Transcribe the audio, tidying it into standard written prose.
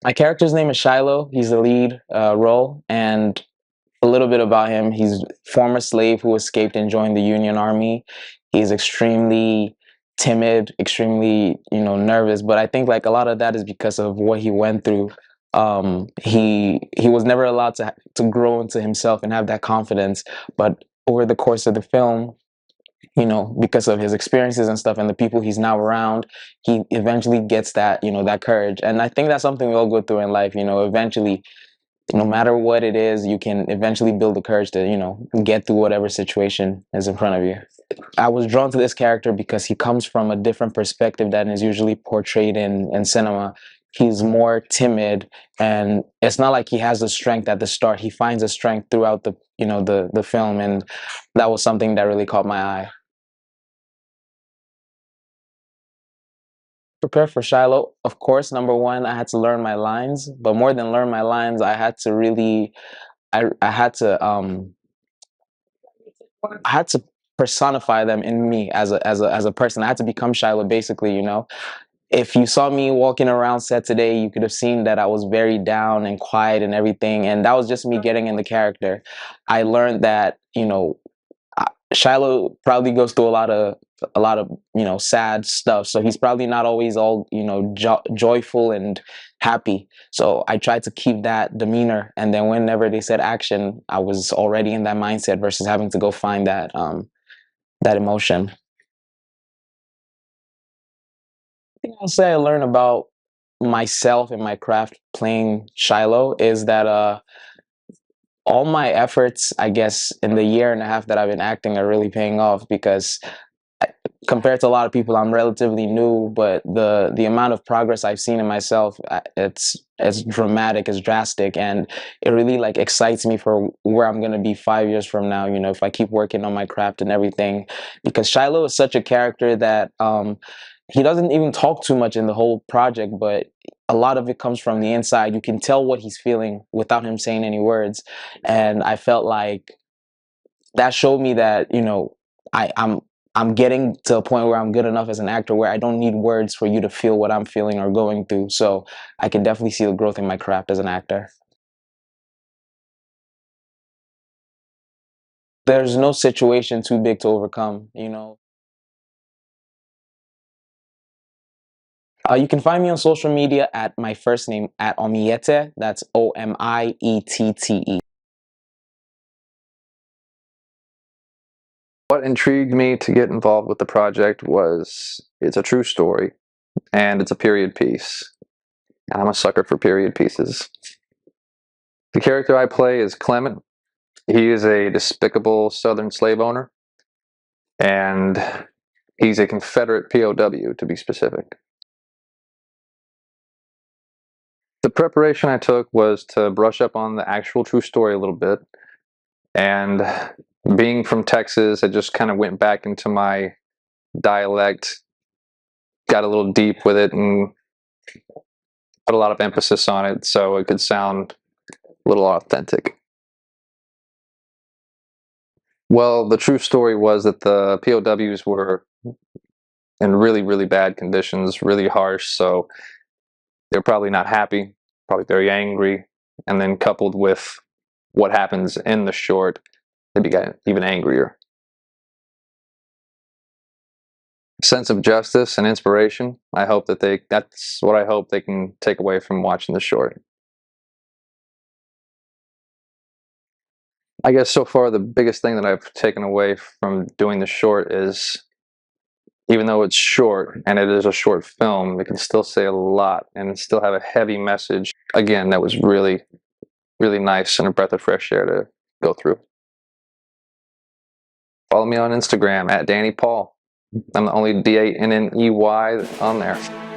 My character's name is Shiloh. He's the lead role, and a little bit about him. He's a former slave who escaped and joined the Union Army. He's extremely timid, extremely, nervous. But I think like a lot of that is because of what he went through. He was never allowed to grow into himself and have that confidence. But over the course of the film, because of his experiences and stuff and the people he's now around, he eventually gets that, that courage. And I think that's something we all go through in life. Eventually, no matter what it is, you can eventually build the courage to, get through whatever situation is in front of you. I was drawn to this character because he comes from a different perspective than is usually portrayed in cinema. He's more timid, and it's not like he has the strength at the start. He finds the strength throughout the film, and that was something that really caught my eye. Prepare for Shiloh, of course, number one, I had to learn my lines, but more than learn my lines, I had to really, I had to personify them in me as a person. I had to become Shiloh, basically. If you saw me walking around set today, you could have seen that I was very down and quiet and everything, and that was just me getting in the character. I learned that, Shiloh probably goes through a lot of sad stuff, so he's probably not always all joyful and happy. So I tried to keep that demeanor, and then whenever they said action, I was already in that mindset versus having to go find that emotion. I think I'll say I learned about myself and my craft playing Shiloh is that all my efforts, I guess, in the year and a half that I've been acting are really paying off, because compared to a lot of people, I'm relatively new, but the amount of progress I've seen in myself, it's dramatic, it's drastic, and it really like excites me for where I'm gonna be 5 years from now. If I keep working on my craft and everything, because Shiloh is such a character that he doesn't even talk too much in the whole project, but a lot of it comes from the inside. You can tell what he's feeling without him saying any words, and I felt like that showed me that I'm getting to a point where I'm good enough as an actor where I don't need words for you to feel what I'm feeling or going through. So I can definitely see the growth in my craft as an actor. There's no situation too big to overcome. You can find me on social media at my first name, at Omiette. That's Omiette. What intrigued me to get involved with the project was it's a true story and it's a period piece. And I'm a sucker for period pieces. The character I play is Clement. He is a despicable Southern slave owner, and he's a Confederate POW, to be specific. The preparation I took was to brush up on the actual true story a little bit, and being from Texas, I just kind of went back into my dialect, got a little deep with it, and put a lot of emphasis on it so it could sound a little authentic. Well, the true story was that the POWs were in really, really bad conditions, really harsh, so they're probably not happy, probably very angry, and then coupled with what happens in the short, they get even angrier. Sense of justice and inspiration. That's what I hope they can take away from watching the short. I guess so far the biggest thing that I've taken away from doing the short is, even though it's short and it is a short film, it can still say a lot and still have a heavy message. Again, that was really, really nice and a breath of fresh air to go through. Follow me on Instagram at Danney Paul. I'm the only Danney on there.